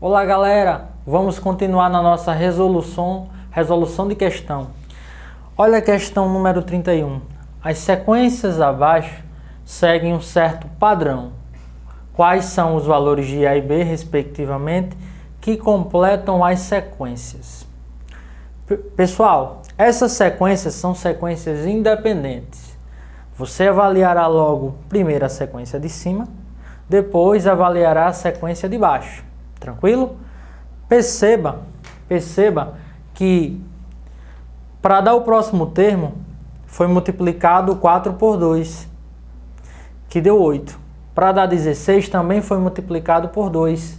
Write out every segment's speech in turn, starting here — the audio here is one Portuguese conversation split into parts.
Olá galera, vamos continuar na nossa resolução de questão. Olha a questão número 31. As sequências abaixo seguem um certo padrão. Quais são os valores de A e B, respectivamente, que completam as sequências? Pessoal, essas sequências são sequências independentes. Você avaliará logo primeiro a sequência de cima, depois avaliará a sequência de baixo. Tranquilo? Perceba que para dar o próximo termo foi multiplicado 4 por 2, que deu 8. Para dar 16 também foi multiplicado por 2.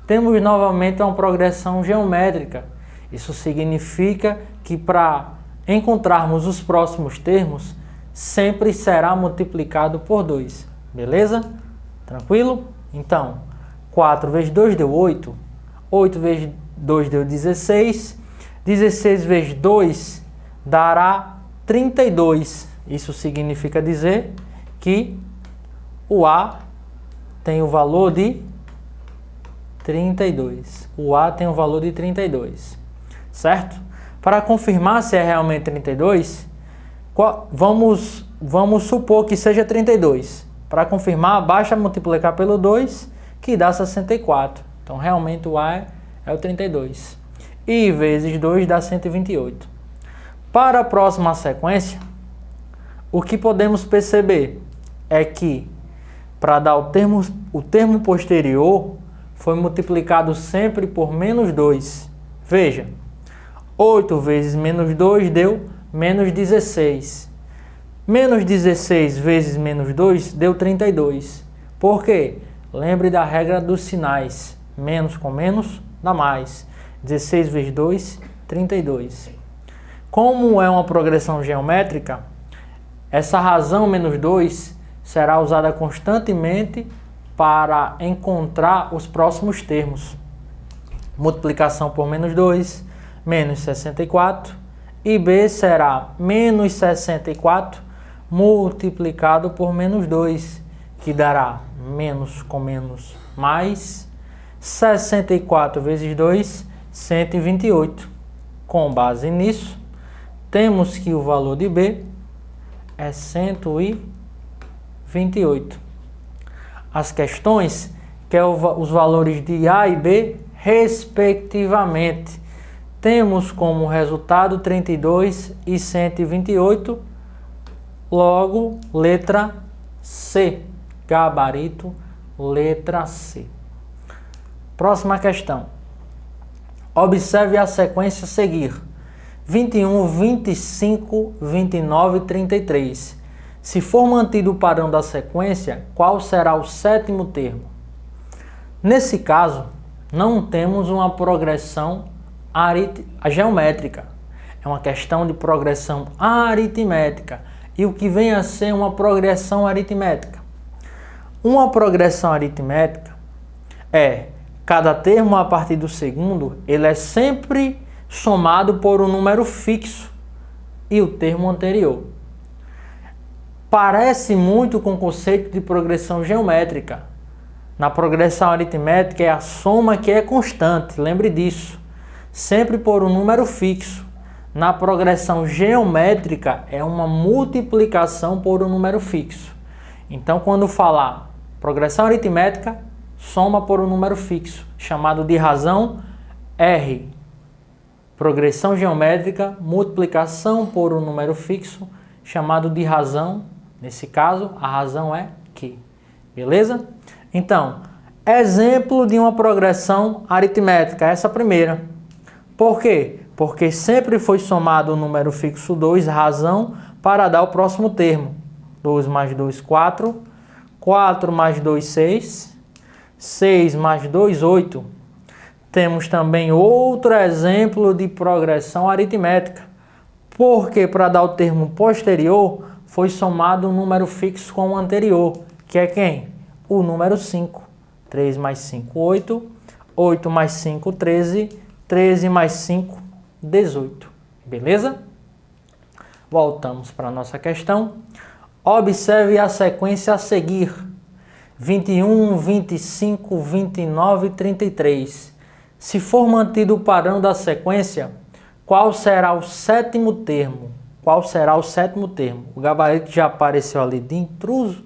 Temos novamente uma progressão geométrica. Isso significa que para encontrarmos os próximos termos, sempre será multiplicado por 2. Beleza? Tranquilo? Então, 4 vezes 2 deu 8. 8 vezes 2 deu 16. 16 vezes 2 dará 32. Isso significa dizer que o A tem o valor de 32. O A tem o valor de 32. Certo? Para confirmar se é realmente 32, vamos supor que seja 32. Para confirmar, basta multiplicar pelo 2, que dá 64. Então, realmente, o A é o 32. E vezes 2 dá 128. Para a próxima sequência, o que podemos perceber é que, para dar o termo posterior, foi multiplicado sempre por menos 2. Veja, 8 vezes menos 2 deu menos 16. Menos 16 vezes menos 2 deu 32. Por quê? Lembre da regra dos sinais. Menos com menos dá mais. 16 vezes 2, 32. Como é uma progressão geométrica, essa razão menos 2 será usada constantemente para encontrar os próximos termos. Multiplicação por menos 2, menos 64. E B será menos 64 multiplicado por menos 2, que dará menos com menos mais 64 vezes 2, 128. Com base nisso, temos que o valor de B é 128. As questões querem os valores de A e B, respectivamente. Temos como resultado 32 e 128, logo, letra C. Gabarito, letra C. Próxima questão. Observe a sequência a seguir. 21, 25, 29 e 33. Se for mantido o padrão da sequência, qual será o sétimo termo? Nesse caso, não temos uma progressão geométrica. É uma questão de progressão aritmética. E o que vem a ser uma progressão aritmética? Uma progressão aritmética é cada termo a partir do segundo, ele é sempre somado por um número fixo e o termo anterior. Parece muito com o conceito de progressão geométrica. Na progressão aritmética é a soma que é constante, lembre disso. Sempre por um número fixo. Na progressão geométrica é uma multiplicação por um número fixo. Então, quando falar progressão aritmética, soma por um número fixo, chamado de razão R. Progressão geométrica, multiplicação por um número fixo, chamado de razão, nesse caso, a razão é Q. Beleza? Então, exemplo de uma progressão aritmética, essa primeira. Por quê? Porque sempre foi somado o número fixo 2, razão, para dar o próximo termo. 2 mais 2, 4. 4 mais 2, 6. 6 mais 2, 8. Temos também outro exemplo de progressão aritmética. Porque para dar o termo posterior, foi somado um número fixo com o anterior, que é quem? O número 5. 3 mais 5, 8. 8 mais 5, 13. 13 mais 5, 18. Beleza? Voltamos para a nossa questão. Observe a sequência a seguir. 21, 25, 29 e 33. Se for mantido o padrão da sequência, qual será o sétimo termo? Qual será o sétimo termo? O gabarito já apareceu ali de intruso,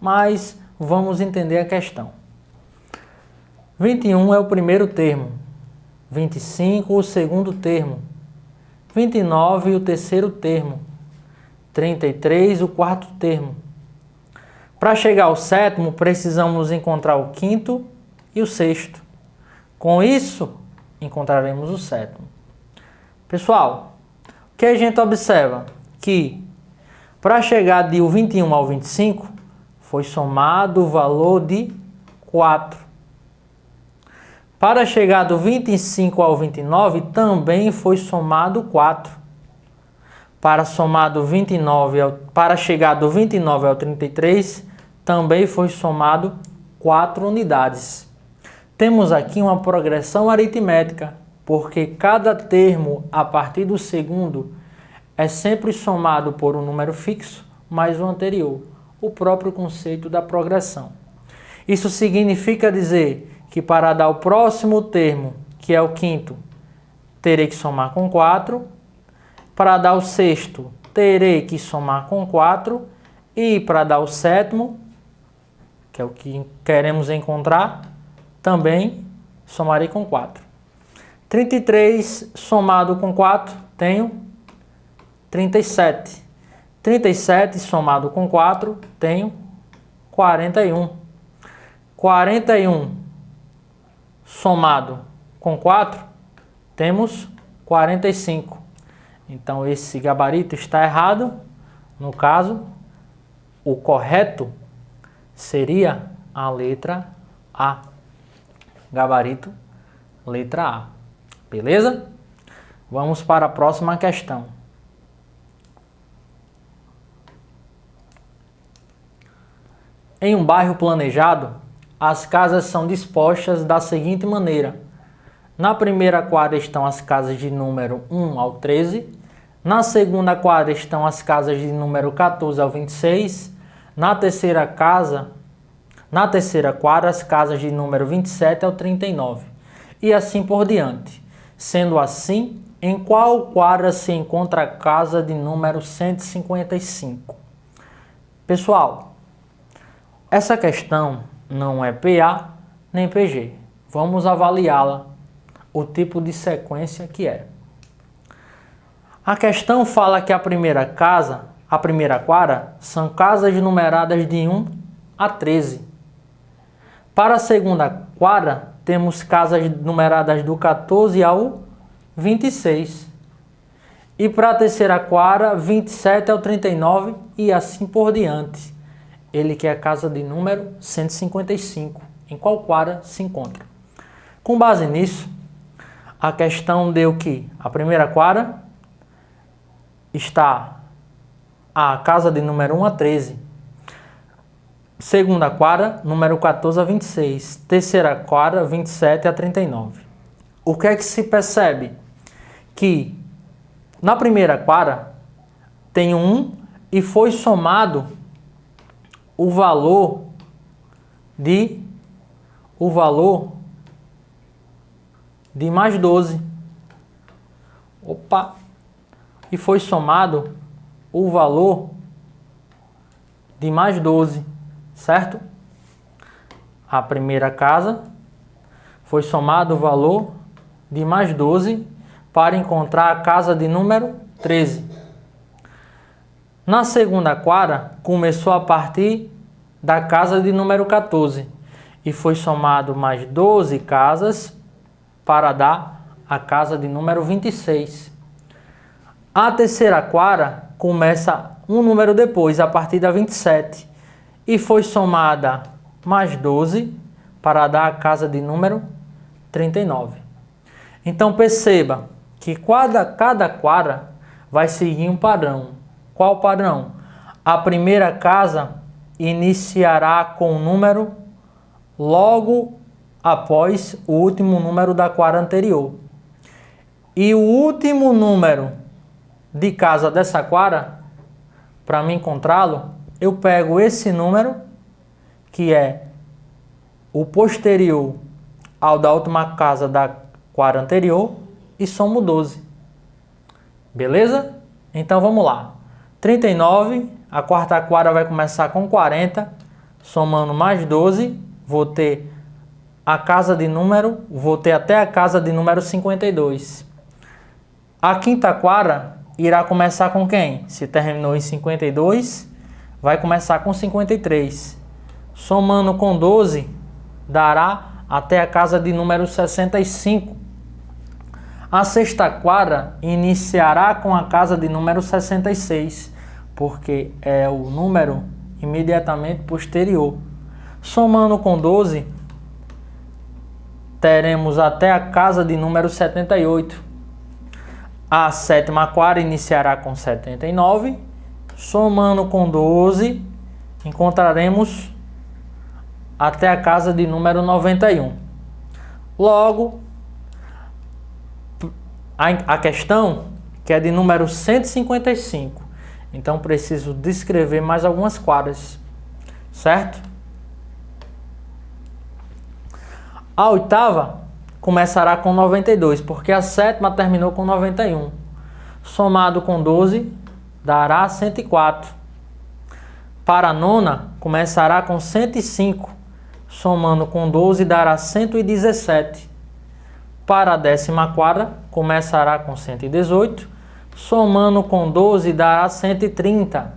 mas vamos entender a questão. 21 é o primeiro termo, 25 o segundo termo, 29 o terceiro termo, 33 o quarto termo. Para chegar ao sétimo, precisamos encontrar o quinto e o sexto. Com isso, encontraremos o sétimo. Pessoal, o que a gente observa? Que para chegar do 21 ao 25, foi somado o valor de 4. Para chegar do 25 ao 29, também foi somado 4. Para chegar do 29 ao 33, também foi somado 4 unidades. Temos aqui uma progressão aritmética, porque cada termo a partir do segundo é sempre somado por um número fixo mais o anterior, o próprio conceito da progressão. Isso significa dizer que para dar o próximo termo, que é o quinto, terei que somar com 4. Para dar o sexto, terei que somar com 4. E para dar o sétimo, que é o que queremos encontrar, também somarei com 4. 33 somado com 4, tenho 37. 37 somado com 4, tenho 41. 41 somado com 4, temos 45. Então, esse gabarito está errado. No caso, o correto seria a letra A. Gabarito, letra A. Beleza? Vamos para a próxima questão. Em um bairro planejado, as casas são dispostas da seguinte maneira. Na primeira quadra estão as casas de número 1 ao 13. Na segunda quadra estão as casas de número 14 ao 26. Na terceira quadra, as casas de número 27 ao 39. E assim por diante. Sendo assim, em qual quadra se encontra a casa de número 155? Pessoal, essa questão não é PA nem PG. Vamos avaliá-la, o tipo de sequência que é. A questão fala que a primeira quadra, são casas numeradas de 1 a 13. Para a segunda quadra, temos casas numeradas do 14 ao 26. E para a terceira quadra, 27 ao 39 e assim por diante. Ele quer a casa de número 155. Em qual quadra se encontra? Com base nisso, a questão deu que a primeira quadra está a casa de número 1 a 13. Segunda quadra, número 14 a 26. Terceira quadra, 27 a 39. O que é que se percebe? Que na primeira quadra tem 1 e foi somado o valor de mais 12. E foi somado o valor de mais 12, certo? A primeira casa foi somado o valor de mais 12 para encontrar a casa de número 13. Na segunda quadra, começou a partir da casa de número 14 e foi somado mais 12 casas para dar a casa de número 26. A terceira quadra começa um número depois, a partir da 27, e foi somada mais 12 para dar a casa de número 39. Então perceba que cada quadra vai seguir um padrão. Qual padrão? A primeira casa iniciará com o número logo após o último número da quadra anterior. E o último número de casa dessa quadra, para me encontrá-lo, eu pego esse número que é o posterior ao da última casa da quadra anterior, e somo 12. Beleza? Então vamos lá. 39, a quarta quadra vai começar com 40, somando mais 12, vou ter até a casa de número 52. A quinta quadra irá começar com quem? Se terminou em 52, vai começar com 53. Somando com 12, dará até a casa de número 65. A sexta quadra iniciará com a casa de número 66, porque é o número imediatamente posterior. Somando com 12, teremos até a casa de número 78. A sétima quadra iniciará com 79. Somando com 12, encontraremos até a casa de número 91. Logo, a questão que é de número 155. Então, preciso descrever mais algumas quadras, certo? A oitava começará com 92, porque a sétima terminou com 91. Somado com 12, dará 104. Para a nona, começará com 105. Somando com 12, dará 117. Para a décima quadra, começará com 118. Somando com 12, dará 130.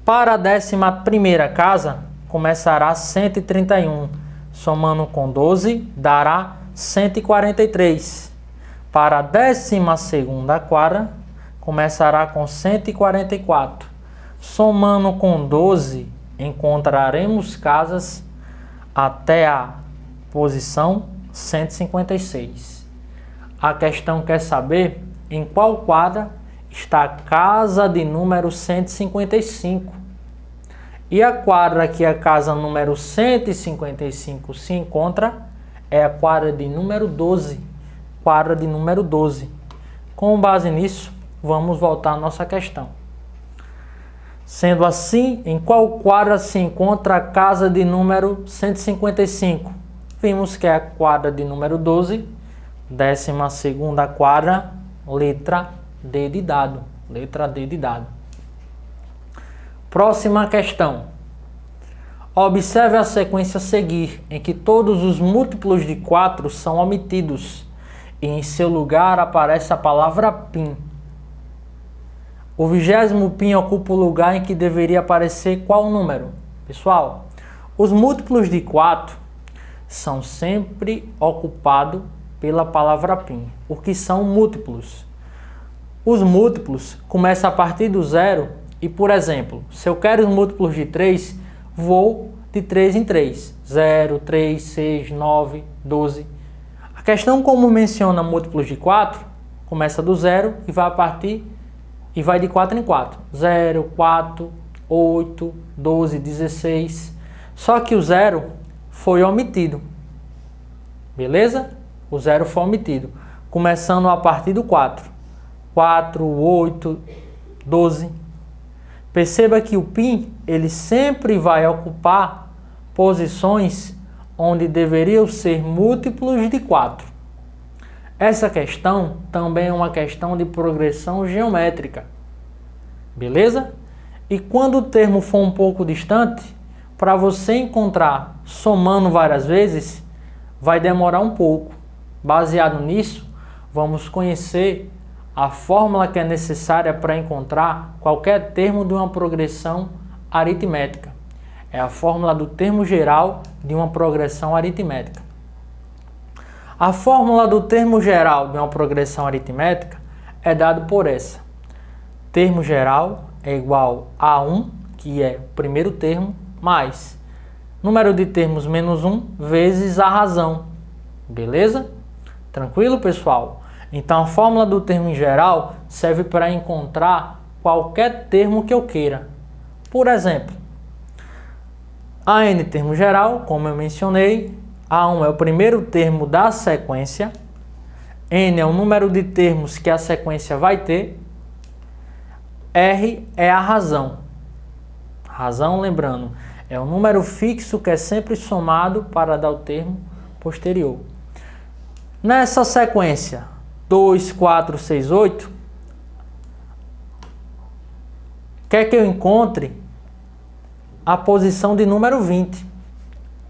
Para a 11ª casa, começará 131. Somando com 12, dará 143. Para a 12ª quadra, começará com 144. Somando com 12, encontraremos casas até a posição 156. A questão quer saber em qual quadra está a casa de número 155. E a quadra que a casa número 155 se encontra é a quadra de número 12. Quadra de número 12. Com base nisso, vamos voltar à nossa questão. Sendo assim, em qual quadra se encontra a casa de número 155? Vimos que é a quadra de número 12, 12ª quadra, letra D de dado. Letra D de dado. Próxima questão. Observe a sequência a seguir, em que todos os múltiplos de 4 são omitidos e em seu lugar aparece a palavra PIN. O 20º PIN ocupa o lugar em que deveria aparecer qual número? Pessoal, os múltiplos de 4 são sempre ocupados pela palavra PIN. O que são múltiplos? Os múltiplos começam a partir do zero e, por exemplo, se eu quero os múltiplos de 3, vou de 3 em 3. 0, 3, 6, 9, 12. A questão, como menciona múltiplos de 4, começa do zero e vai de 4 em 4. 0, 4, 8, 12, 16. Só que o zero foi omitido. Beleza? O zero foi omitido. Começando a partir do 4. 4, 8, 12. Perceba que o PIN, ele sempre vai ocupar posições onde deveriam ser múltiplos de 4. Essa questão também é uma questão de progressão geométrica. Beleza? E quando o termo for um pouco distante, para você encontrar somando várias vezes, vai demorar um pouco. Baseado nisso, vamos conhecer a fórmula que é necessária para encontrar qualquer termo de uma progressão aritmética. É a fórmula do termo geral de uma progressão aritmética. A fórmula do termo geral de uma progressão aritmética é dada por essa. Termo geral é igual a 1, que é o primeiro termo, mais número de termos menos 1 vezes a razão. Beleza? Tranquilo, pessoal? Então, a fórmula do termo em geral serve para encontrar qualquer termo que eu queira. Por exemplo, a n termo geral, como eu mencionei, A1 é o primeiro termo da sequência, n é o número de termos que a sequência vai ter, R é a razão. Razão, lembrando, É um número fixo que é sempre somado para dar o termo posterior. Nessa sequência 2, 4, 6, 8, quer que eu encontre a posição de número 20.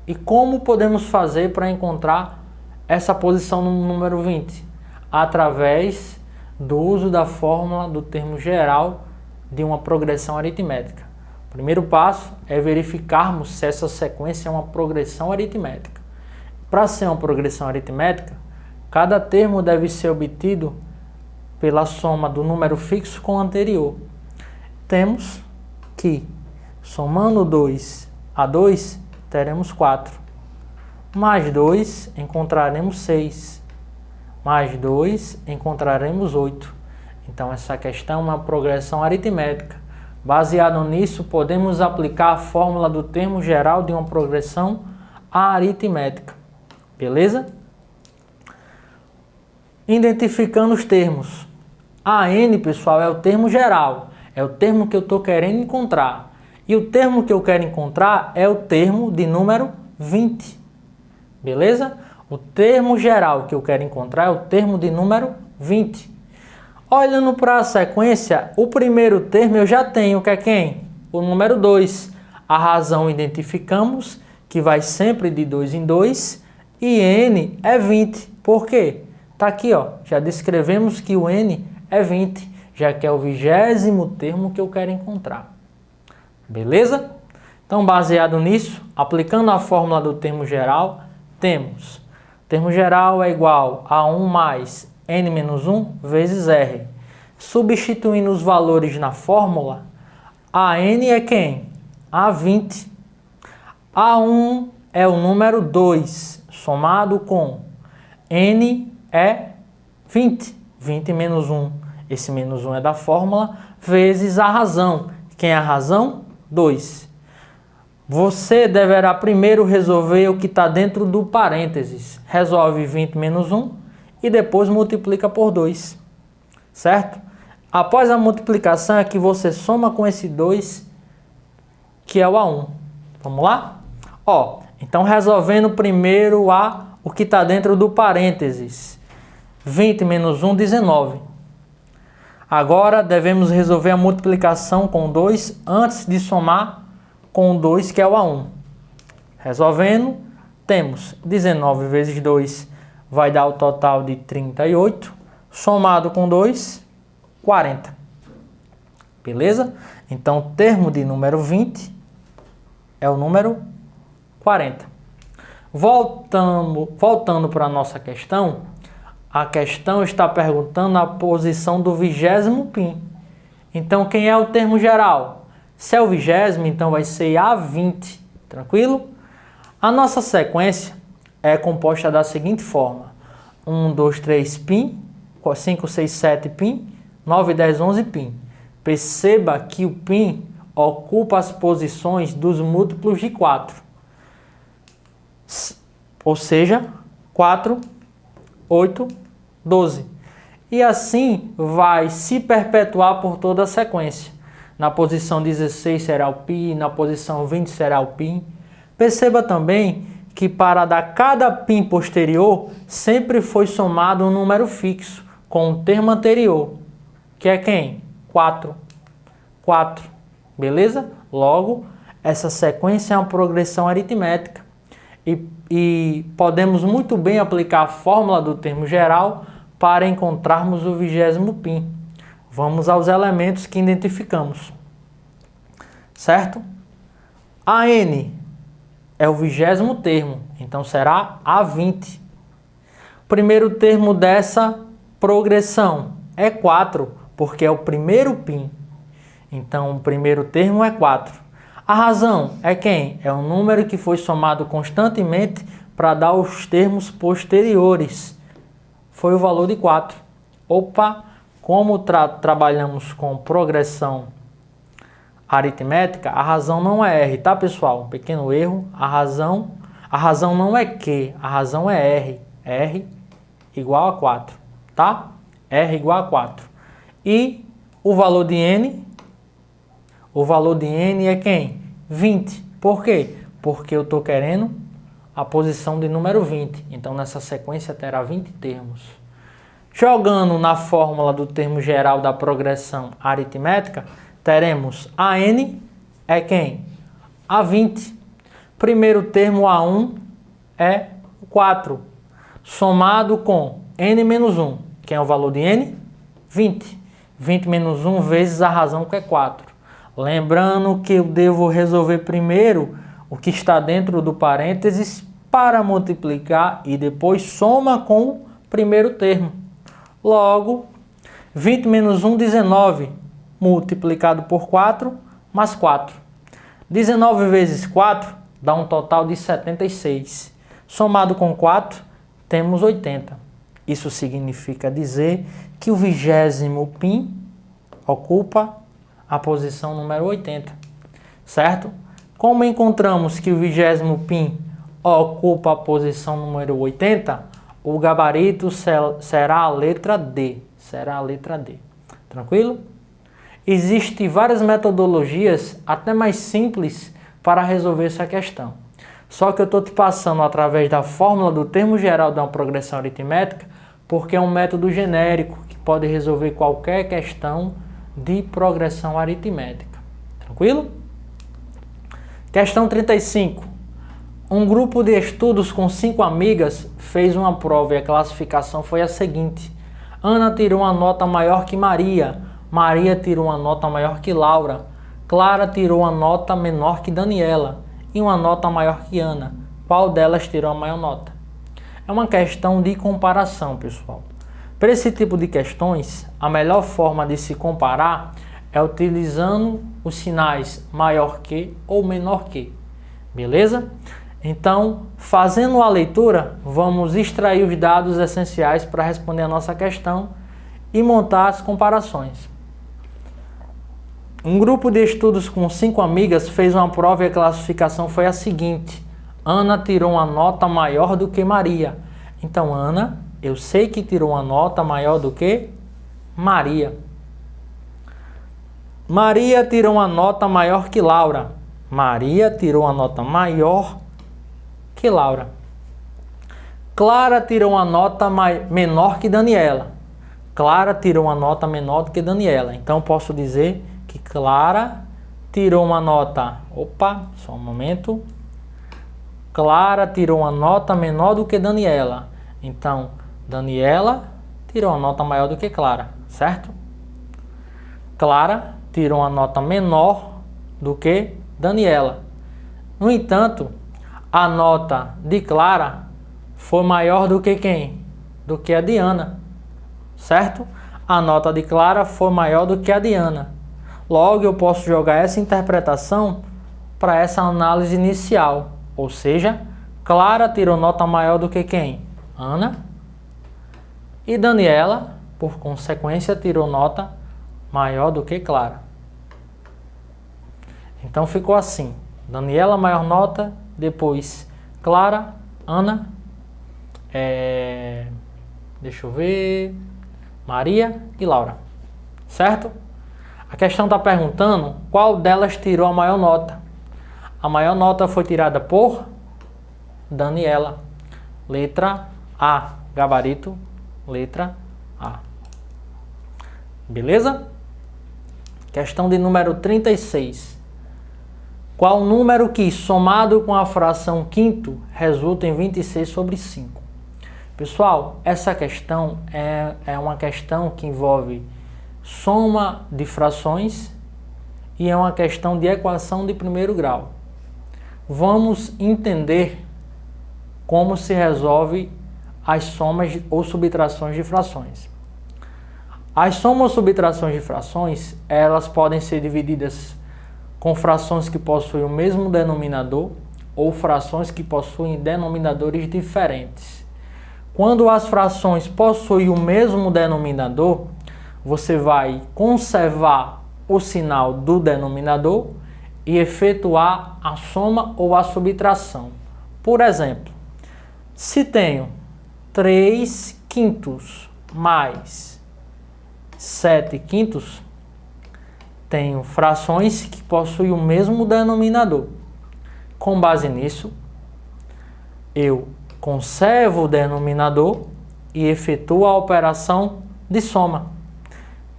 E como podemos fazer para encontrar essa posição no número 20? Através do uso da fórmula do termo geral de uma progressão aritmética. O primeiro passo é verificarmos se essa sequência é uma progressão aritmética. Para ser uma progressão aritmética, cada termo deve ser obtido pela soma do número fixo com o anterior. Temos que, somando 2 a 2, teremos 4. Mais 2, encontraremos 6. Mais 2, encontraremos 8. Então, essa questão é uma progressão aritmética. Baseado nisso, podemos aplicar a fórmula do termo geral de uma progressão aritmética. Beleza? Identificando os termos. A n, pessoal, é o termo geral. É o termo que eu estou querendo encontrar. E o termo que eu quero encontrar é o termo de número 20. Beleza? O termo geral que eu quero encontrar é o termo de número 20. Olhando para a sequência, o primeiro termo eu já tenho, que é quem? O número 2. A razão identificamos, que vai sempre de 2 em 2, e n é 20. Por quê? Está aqui, ó. Já descrevemos que o n é 20, já que é o 20º termo que eu quero encontrar. Beleza? Então, baseado nisso, aplicando a fórmula do termo geral, temos o termo geral é igual a 1 mais n menos 1 vezes r. Substituindo os valores na fórmula, a n é quem? A 20. A 1 é o número 2, somado com n é 20. 20 menos 1, esse menos 1 é da fórmula, vezes a razão. Quem é a razão? 2. Você deverá primeiro resolver o que está dentro do parênteses. Resolve 20 menos 1 e depois multiplica por 2. Certo? Após a multiplicação é que você soma com esse 2, que é o A1. Vamos lá? Ó, então resolvendo primeiro o que está dentro do parênteses. 20 menos 1, 19. Agora devemos resolver a multiplicação com 2 antes de somar com 2, que é o A1. Resolvendo, temos 19 vezes 2 vai dar o total de 38, somado com 2, 40. Beleza? Então, o termo de número 20 é o número 40. Voltando para a nossa questão, a questão está perguntando a posição do 20º π. Então, quem é o termo geral? Se é o 20º, então vai ser A20. Tranquilo? A nossa sequência é composta da seguinte forma. 1, 2, 3 π, 5, 6, 7 π, 9, 10, 11 π. Perceba que o π ocupa as posições dos múltiplos de 4. Ou seja, 4, 8, 12. E assim vai se perpetuar por toda a sequência. Na posição 16 será o π, na posição 20 será o π. Perceba também que para dar cada π posterior, sempre foi somado um número fixo com o termo anterior, que é quem? 4. 4. Beleza? Logo, essa sequência é uma progressão aritmética. E podemos muito bem aplicar a fórmula do termo geral para encontrarmos o 20º π. Vamos aos elementos que identificamos. Certo? A n é o 20º termo, então será A20. O primeiro termo dessa progressão é 4, porque é o primeiro π. Então, o primeiro termo é 4. A razão é quem? É um número que foi somado constantemente para dar os termos posteriores. Foi o valor de 4. Opa! Como trabalhamos com progressão aritmética, a razão não é R, tá, pessoal? Um pequeno erro. A razão não é Q, a razão é R. R igual a 4, tá? R igual a 4. E o valor de N? O valor de N é quem? 20, Por quê? Porque eu estou querendo a posição de número 20. Então, nessa sequência terá 20 termos. Jogando na fórmula do termo geral da progressão aritmética, teremos AN é quem? A20. Primeiro termo A1 é 4, somado com N menos 1, que é o valor de N? 20. 20 menos 1 vezes a razão, que é 4. Lembrando que eu devo resolver primeiro o que está dentro do parênteses para multiplicar e depois soma com o primeiro termo. Logo, 20 menos 1, 19, multiplicado por 4, mais 4. 19 vezes 4 dá um total de 76. Somado com 4, temos 80. Isso significa dizer que o 20º π ocupa a posição número 80, certo? Como encontramos que o 20º π ocupa a posição número 80, o gabarito será a letra D. Será a letra D. Tranquilo? Existem várias metodologias, até mais simples, para resolver essa questão. Só que eu estou te passando através da fórmula do termo geral de uma progressão aritmética, porque é um método genérico que pode resolver qualquer questão de progressão aritmética. Tranquilo? Questão 35. Um grupo de estudos com 5 amigas fez uma prova e a classificação foi a seguinte. Ana tirou uma nota maior que Maria. Maria tirou uma nota maior que Laura. Clara tirou uma nota menor que Daniela e uma nota maior que Ana. Qual delas tirou a maior nota? É uma questão de comparação, pessoal. Para esse tipo de questões, a melhor forma de se comparar é utilizando os sinais maior que ou menor que. Beleza? Então, fazendo a leitura, vamos extrair os dados essenciais para responder a nossa questão e montar as comparações. Um grupo de estudos com 5 amigas fez uma prova e a classificação foi a seguinte. Ana tirou uma nota maior do que Maria. Então, Ana, eu sei que tirou uma nota maior do que Maria. Maria tirou uma nota maior que Laura. Maria tirou uma nota maior que Laura. Clara tirou uma nota menor que Daniela. Clara tirou uma nota menor do que Daniela. Então, posso dizer que Clara tirou uma nota... Opa, só um momento. Clara tirou uma nota menor do que Daniela. Então, Daniela tirou uma nota maior do que Clara, certo? Clara tirou uma nota menor do que Daniela. No entanto, a nota de Clara foi maior do que quem? Do que a de Ana, certo? A nota de Clara foi maior do que a de Ana. Logo, eu posso jogar essa interpretação para essa análise inicial. Ou seja, Clara tirou nota maior do que quem? Ana. E Daniela, por consequência, tirou nota maior do que Clara. Então ficou assim. Daniela maior nota, depois Clara, Ana, deixa eu ver, Maria e Laura. Certo? A questão está perguntando qual delas tirou a maior nota. A maior nota foi tirada por Daniela. Letra A. Gabarito, letra A. Beleza? Questão de número 36. Qual número que, somado com a fração quinto, resulta em 26 sobre 5? Pessoal, essa questão é uma questão que envolve soma de frações e é uma questão de equação de primeiro grau. Vamos entender como se resolve as somas ou subtrações de frações. As somas ou subtrações de frações, elas podem ser divididas com frações que possuem o mesmo denominador ou frações que possuem denominadores diferentes. Quando as frações possuem o mesmo denominador, você vai conservar o sinal do denominador e efetuar a soma ou a subtração. Por exemplo, se tenho 3 quintos mais 7 quintos, tenho frações que possuem o mesmo denominador. Com base nisso, eu conservo o denominador e efetuo a operação de soma.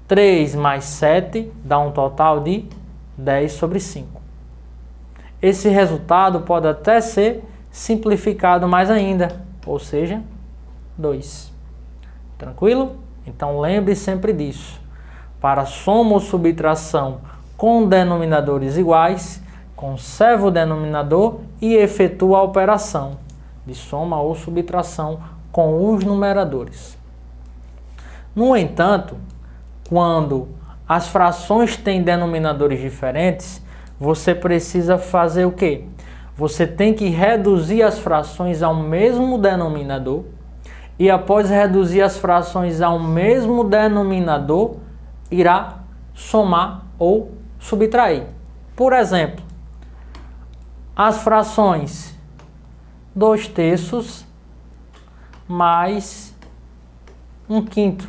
3 mais 7 dá um total de 10 sobre 5. Esse resultado pode até ser simplificado mais ainda, ou seja, 2. Tranquilo? Então lembre sempre disso. Para soma ou subtração com denominadores iguais, conserva o denominador e efetua a operação de soma ou subtração com os numeradores. No entanto, quando as frações têm denominadores diferentes, você precisa fazer o quê? Você tem que reduzir as frações ao mesmo denominador e após reduzir as frações ao mesmo denominador, irá somar ou subtrair. Por exemplo, as frações 2/3 mais 1/5.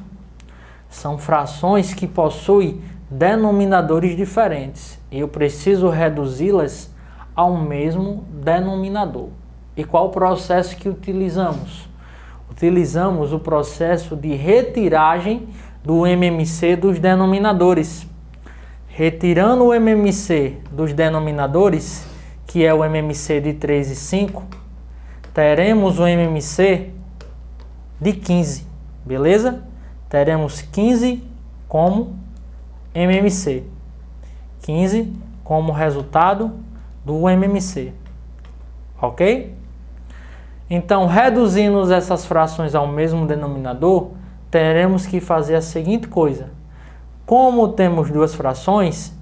São frações que possuem denominadores diferentes e eu preciso reduzi-las ao mesmo denominador. E qual o processo que utilizamos? Utilizamos o processo de retiragem do MMC dos denominadores. Retirando o MMC dos denominadores, que é o MMC de 3 e 5, teremos o MMC de 15, beleza? Teremos 15 como MMC. 15 como resultado do MMC. Ok? Então, reduzindo essas frações ao mesmo denominador, teremos que fazer a seguinte coisa. Como temos duas frações,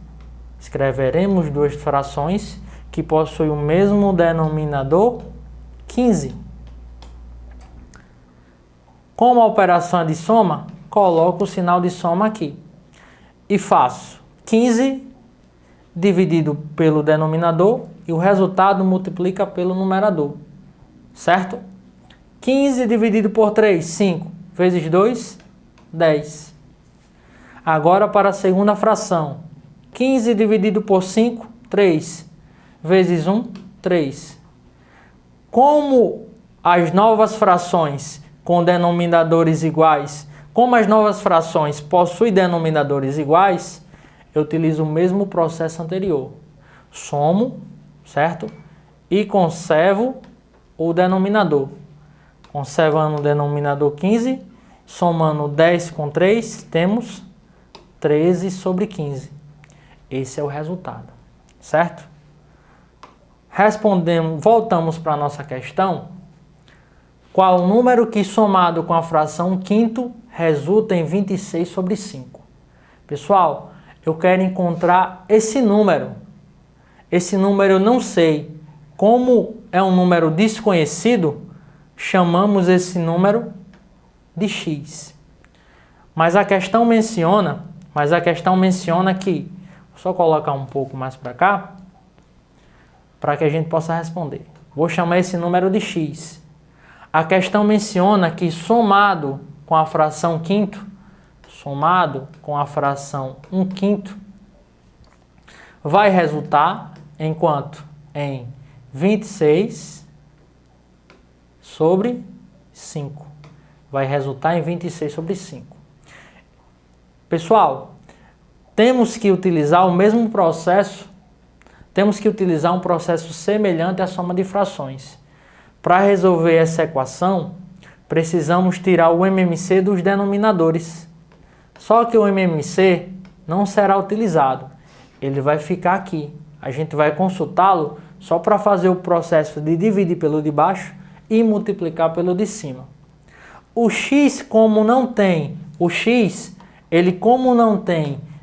escreveremos duas frações que possuem o mesmo denominador, 15. Como a operação é de soma, coloco o sinal de soma aqui. E faço 15 dividido pelo denominador e o resultado multiplica pelo numerador. Certo? 15 dividido por 3, 5. Vezes 2, 10. Agora para a segunda fração. 15 dividido por 5, 3. Vezes 1, 3. Como as novas frações com denominadores iguais, como as novas frações possuem denominadores iguais, eu utilizo o mesmo processo anterior. Somo, certo? E conservo o denominador. Conservando o denominador 15, somando 10 com 3, temos 13 sobre 15. Esse é o resultado, certo? Voltamos para a nossa questão. Qual o número que somado com a fração 1/5 resulta em 26 sobre 5? Pessoal, eu quero encontrar esse número. Esse número eu não sei. Como é um número desconhecido, chamamos esse número de x. Mas a questão menciona que, vou só colocar um pouco mais para cá, para que a gente possa responder. Vou chamar esse número de x. A questão menciona que somado com a fração 1/5, somado com a fração 1/5, vai resultar em quanto? Em 26 sobre 5. Vai resultar em 26 sobre 5. Pessoal, temos que utilizar o mesmo processo, temos que utilizar um processo semelhante à soma de frações. Para resolver essa equação, precisamos tirar o MMC dos denominadores. Só que o MMC não será utilizado, ele vai ficar aqui. A gente vai consultá-lo só para fazer o processo de dividir pelo de baixo e multiplicar pelo de cima. O x, como não tem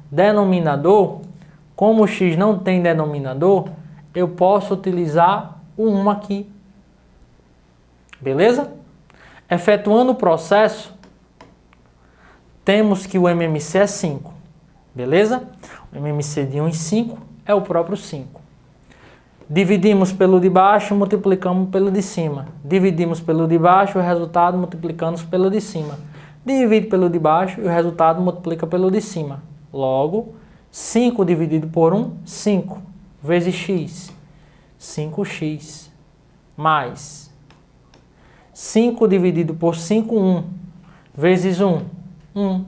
denominador, como o x não tem denominador, eu posso utilizar o 1 aqui. Beleza? Efetuando o processo, temos que o MMC é 5. Beleza? O MMC de 1 e 5 é o próprio 5. Dividimos pelo de baixo, multiplicamos pelo de cima. Dividimos pelo de baixo, o resultado multiplicamos pelo de cima. Divide pelo de baixo e o resultado multiplica pelo de cima. Logo, 5 dividido por 1, 5. Vezes x. 5x, mais 5 dividido por 5, 1, vezes 1, 1,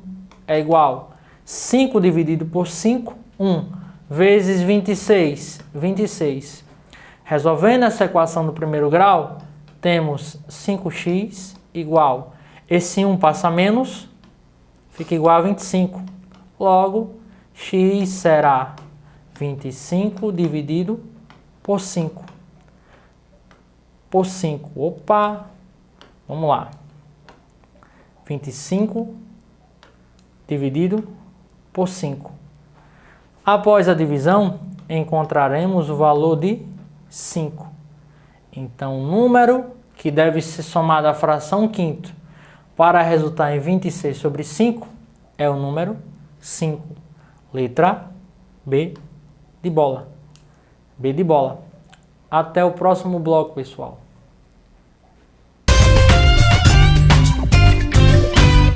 é igual 5 dividido por 5, 1, vezes 26, 26. Resolvendo essa equação do primeiro grau, temos 5x igual, esse 1 passa menos, fica igual a 25. Logo, x será 25 dividido por 5. Por 5. Opa! Vamos lá. 25 dividido por 5. Após a divisão, encontraremos o valor de 5. Então, o número que deve ser somado à fração quinto para resultar em 26 sobre 5 é o número 5. Letra B de bola. B de bola. Até o próximo bloco, pessoal.